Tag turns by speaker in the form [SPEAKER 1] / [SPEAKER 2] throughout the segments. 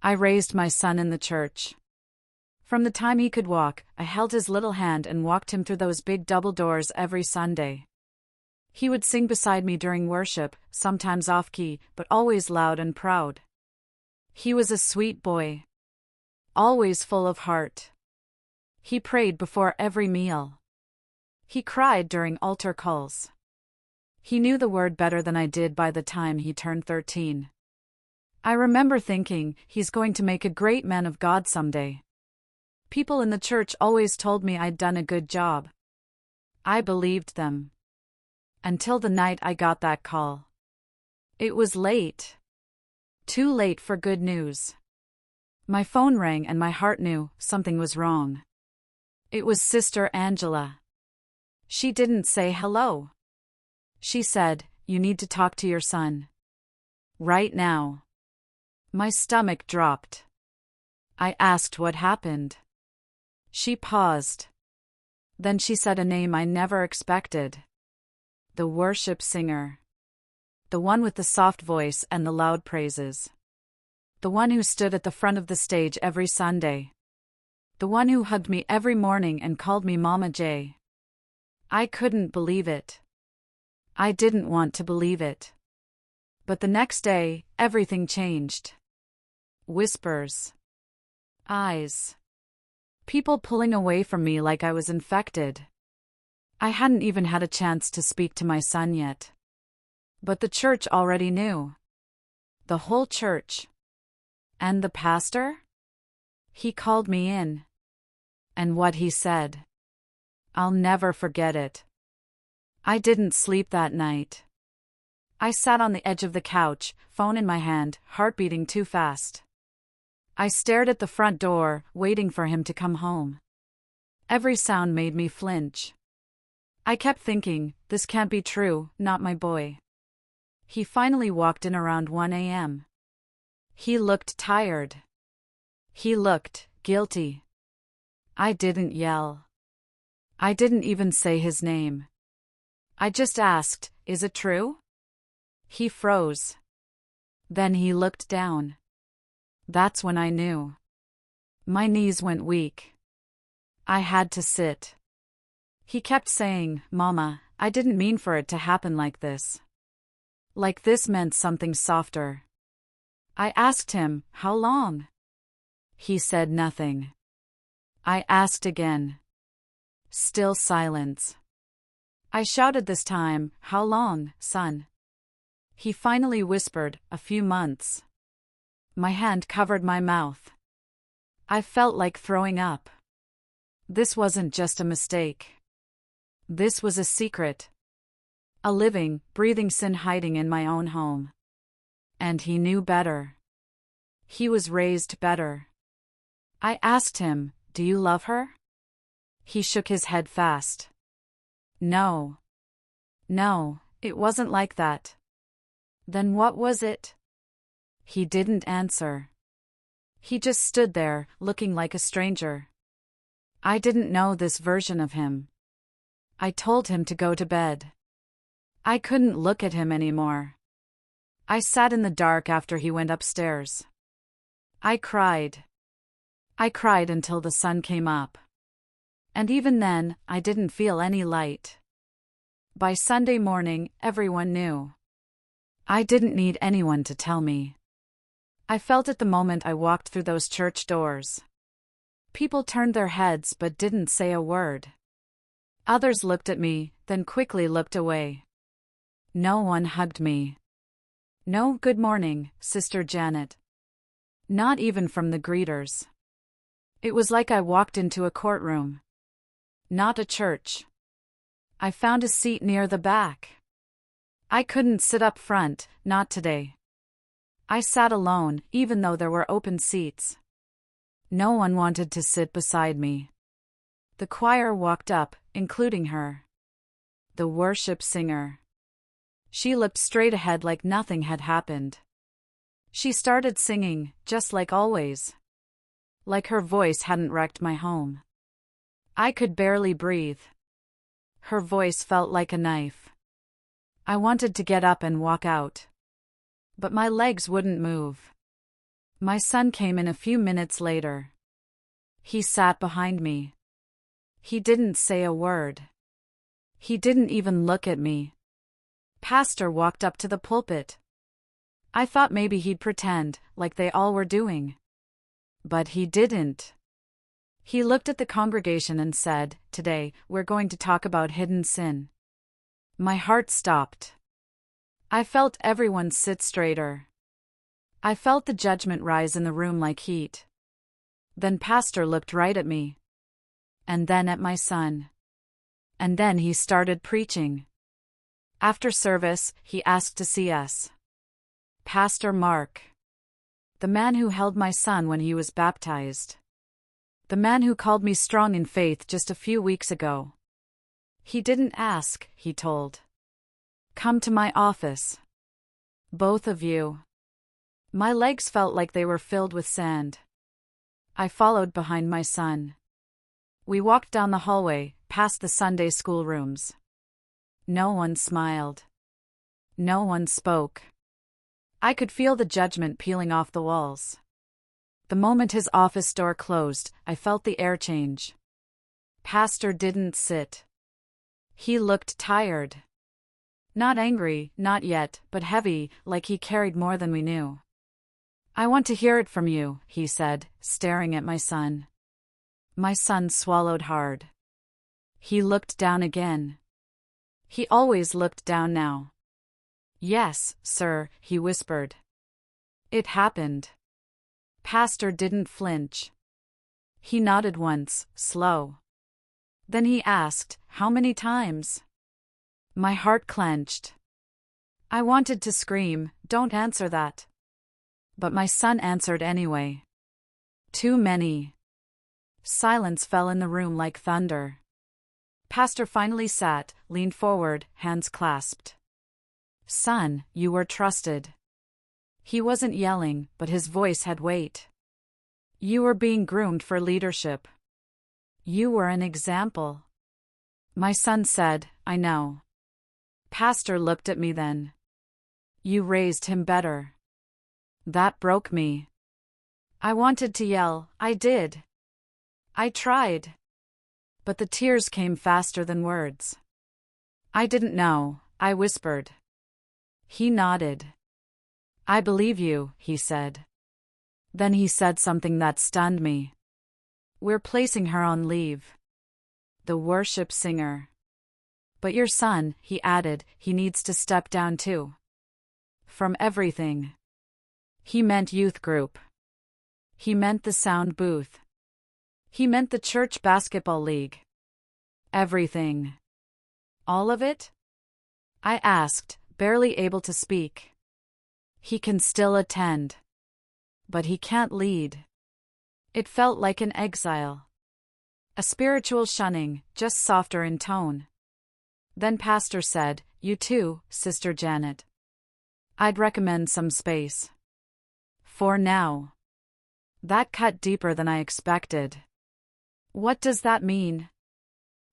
[SPEAKER 1] I raised my son in the church. From the time he could walk, I held his little hand and walked him through those big double doors every Sunday. He would sing beside me during worship, sometimes off-key, but always loud and proud. He was a sweet boy. Always full of heart. He prayed before every meal. He cried during altar calls. He knew the word better than I did by the time he turned 13. I remember thinking, he's going to make a great man of God someday. People in the church always told me I'd done a good job. I believed them. Until the night I got that call. It was late. Too late for good news. My phone rang and my heart knew something was wrong. It was Sister Angela. She didn't say hello. She said, "You need to talk to your son. Right now." My stomach dropped. I asked what happened. She paused. Then she said a name I never expected. The worship singer. The one with the soft voice and the loud praises. The one who stood at the front of the stage every Sunday. The one who hugged me every morning and called me Mama J. I couldn't believe it. I didn't want to believe it. But the next day, everything changed. Whispers. Eyes. People pulling away from me like I was infected. I hadn't even had a chance to speak to my son yet. But the church already knew. The whole church. And the pastor? He called me in. And what he said. I'll never forget it. I didn't sleep that night. I sat on the edge of the couch, phone in my hand, heart beating too fast. I stared at the front door, waiting for him to come home. Every sound made me flinch. I kept thinking, this can't be true, not my boy. He finally walked in around 1 a.m. He looked tired. He looked guilty. I didn't yell. I didn't even say his name. I just asked, "Is it true?" He froze. Then he looked down. That's when I knew. My knees went weak. I had to sit. He kept saying, "Mama, I didn't mean for it to happen like this." Like this meant something softer. I asked him, "How long?" He said nothing. I asked again. Still silence. I shouted this time, "How long, son?" He finally whispered, "A few months." My hand covered my mouth. I felt like throwing up. This wasn't just a mistake. This was a secret. A living, breathing sin hiding in my own home. And he knew better. He was raised better. I asked him, "Do you love her?" He shook his head fast. No. No, it wasn't like that. Then what was it? He didn't answer. He just stood there, looking like a stranger. I didn't know this version of him. I told him to go to bed. I couldn't look at him anymore. I sat in the dark after he went upstairs. I cried. I cried until the sun came up. And even then, I didn't feel any light. By Sunday morning, everyone knew. I didn't need anyone to tell me. I felt it the moment I walked through those church doors. People turned their heads but didn't say a word. Others looked at me, then quickly looked away. No one hugged me. No "Good morning, Sister Janet." Not even from the greeters. It was like I walked into a courtroom. Not a church. I found a seat near the back. I couldn't sit up front, not today. I sat alone, even though there were open seats. No one wanted to sit beside me. The choir walked up, including her. The worship singer. She looked straight ahead like nothing had happened. She started singing, just like always. Like her voice hadn't wrecked my home. I could barely breathe. Her voice felt like a knife. I wanted to get up and walk out. But my legs wouldn't move. My son came in a few minutes later. He sat behind me. He didn't say a word. He didn't even look at me. Pastor walked up to the pulpit. I thought maybe he'd pretend, like they all were doing. But he didn't. He looked at the congregation and said, "Today, we're going to talk about hidden sin." My heart stopped. I felt everyone sit straighter. I felt the judgment rise in the room like heat. Then Pastor looked right at me. And then at my son. And then he started preaching. After service, he asked to see us. Pastor Mark. The man who held my son when he was baptized. The man who called me strong in faith just a few weeks ago. He didn't ask, he told. Come to my office. Both of you. My legs felt like they were filled with sand. I followed behind my son. We walked down the hallway, past the Sunday school rooms. No one smiled. No one spoke. I could feel the judgment peeling off the walls. The moment his office door closed, I felt the air change. Pastor didn't sit. He looked tired. Not angry, not yet, but heavy, like he carried more than we knew. I want to hear it from you, he said, staring at my son. My son swallowed hard. He looked down again. He always looked down now. Yes, sir, he whispered. It happened. Pastor didn't flinch. He nodded once, slow. Then he asked, "How many times?" My heart clenched. I wanted to scream, "Don't answer that." But my son answered anyway. Too many. Silence fell in the room like thunder. Pastor finally sat, leaned forward, hands clasped. Son, you were trusted. He wasn't yelling, but his voice had weight. You were being groomed for leadership. You were an example. My son said, I know. Pastor looked at me then. You raised him better. That broke me. I wanted to yell, I did. I tried. But the tears came faster than words. I didn't know, I whispered. He nodded. I believe you, he said. Then he said something that stunned me. We're placing her on leave. The worship singer. But your son, he added, he needs to step down too. From everything. He meant youth group. He meant the sound booth. He meant the church basketball league. Everything. All of it? I asked, barely able to speak. He can still attend. But he can't lead. It felt like an exile. A spiritual shunning, just softer in tone. Then Pastor said, You too, Sister Janet. I'd recommend some space. For now. That cut deeper than I expected. What does that mean?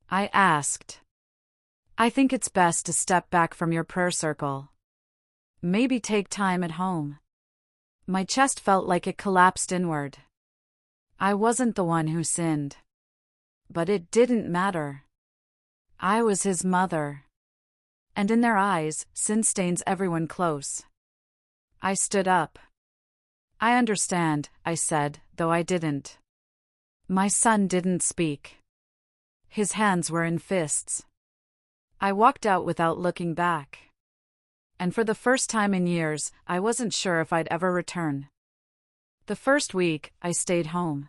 [SPEAKER 1] I asked. I think it's best to step back from your prayer circle. Maybe take time at home. My chest felt like it collapsed inward. I wasn't the one who sinned. But it didn't matter. I was his mother. And in their eyes, sin stains everyone close. I stood up. I understand, I said, though I didn't. My son didn't speak. His hands were in fists. I walked out without looking back. And for the first time in years, I wasn't sure if I'd ever return. The first week, I stayed home.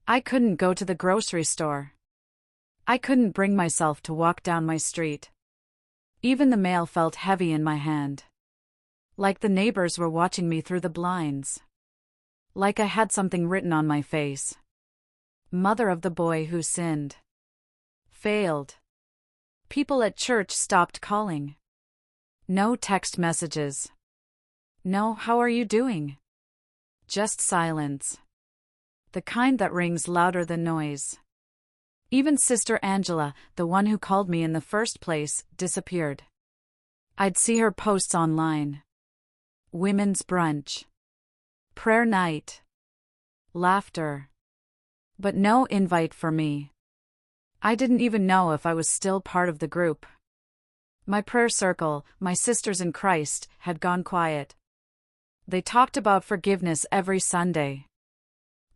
[SPEAKER 1] I couldn't go to the grocery store. I couldn't bring myself to walk down my street. Even the mail felt heavy in my hand. Like the neighbors were watching me through the blinds. Like I had something written on my face. Mother of the boy who sinned. Failed. People at church stopped calling. No text messages. No, how are you doing? Just silence. The kind that rings louder than noise. Even Sister Angela, the one who called me in the first place, disappeared. I'd see her posts online. Women's brunch. Prayer night. Laughter. But no invite for me. I didn't even know if I was still part of the group. My prayer circle, my sisters in Christ, had gone quiet. They talked about forgiveness every Sunday.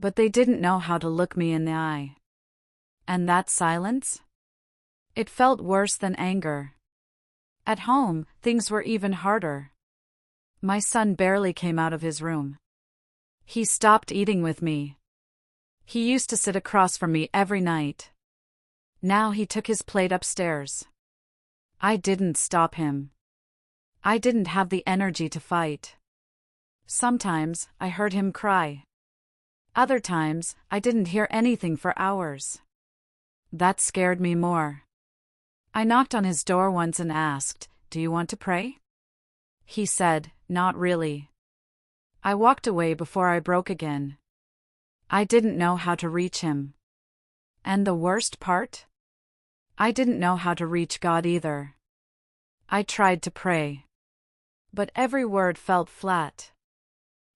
[SPEAKER 1] But they didn't know how to look me in the eye. And that silence? It felt worse than anger. At home, things were even harder. My son barely came out of his room. He stopped eating with me. He used to sit across from me every night. Now he took his plate upstairs. I didn't stop him. I didn't have the energy to fight. Sometimes, I heard him cry. Other times, I didn't hear anything for hours. That scared me more. I knocked on his door once and asked, "Do you want to pray?" He said, "Not really." I walked away before I broke again. I didn't know how to reach him. And the worst part? I didn't know how to reach God either. I tried to pray. But every word felt flat.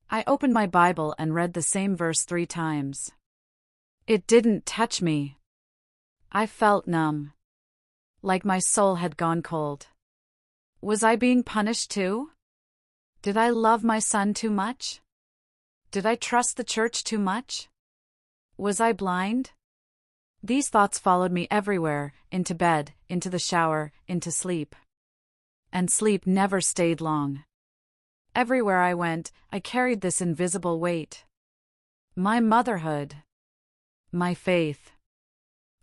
[SPEAKER 1] I opened my Bible and read the same verse 3 times. It didn't touch me. I felt numb. Like my soul had gone cold. Was I being punished too? Did I love my son too much? Did I trust the church too much? Was I blind? These thoughts followed me everywhere, into bed, into the shower, into sleep. And sleep never stayed long. Everywhere I went, I carried this invisible weight. My motherhood. My faith.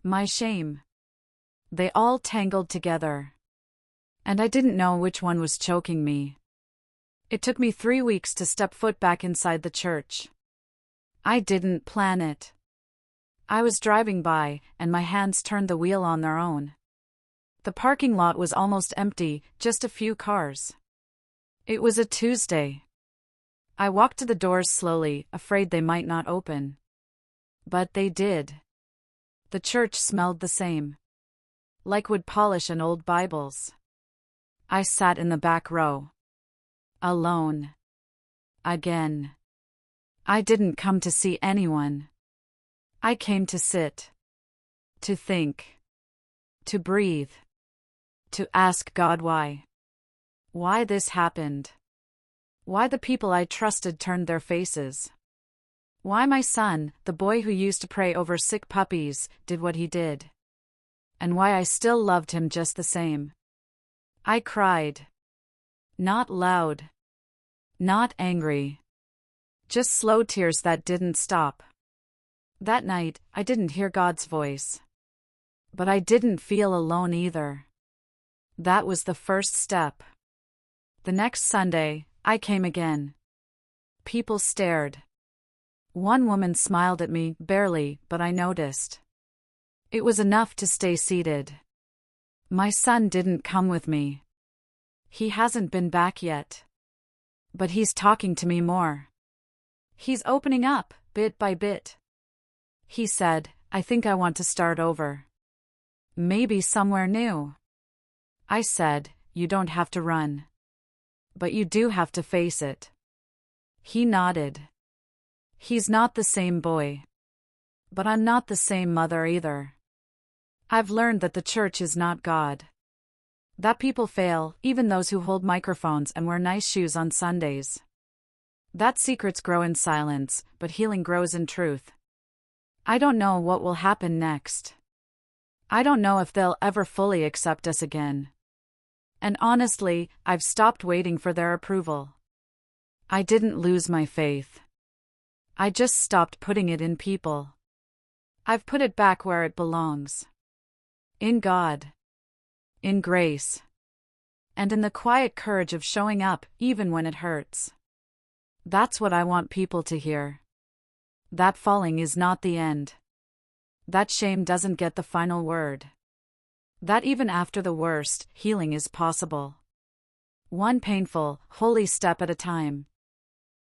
[SPEAKER 1] My shame. They all tangled together. And I didn't know which one was choking me. It took me 3 weeks to step foot back inside the church. I didn't plan it. I was driving by, and my hands turned the wheel on their own. The parking lot was almost empty, just a few cars. It was a Tuesday. I walked to the doors slowly, afraid they might not open. But they did. The church smelled the same. Like wood polish and old Bibles. I sat in the back row. Alone. Again. I didn't come to see anyone. I came to sit. To think. To breathe. To ask God why. Why this happened. Why the people I trusted turned their faces. Why my son, the boy who used to pray over sick puppies, did what he did. And why I still loved him just the same. I cried. Not loud. Not angry. Just slow tears that didn't stop. That night, I didn't hear God's voice. But I didn't feel alone either. That was the first step. The next Sunday, I came again. People stared. One woman smiled at me, barely, but I noticed. It was enough to stay seated. My son didn't come with me. He hasn't been back yet. But he's talking to me more. He's opening up, bit by bit. He said, "I think I want to start over. Maybe somewhere new." I said, "You don't have to run. But you do have to face it." He nodded. He's not the same boy. But I'm not the same mother either. I've learned that the church is not God. That people fail, even those who hold microphones and wear nice shoes on Sundays. That secrets grow in silence, but healing grows in truth. I don't know what will happen next. I don't know if they'll ever fully accept us again. And honestly, I've stopped waiting for their approval. I didn't lose my faith. I just stopped putting it in people. I've put it back where it belongs. In God. In grace. And in the quiet courage of showing up, even when it hurts. That's what I want people to hear. That falling is not the end. That shame doesn't get the final word. That even after the worst, healing is possible. One painful, holy step at a time.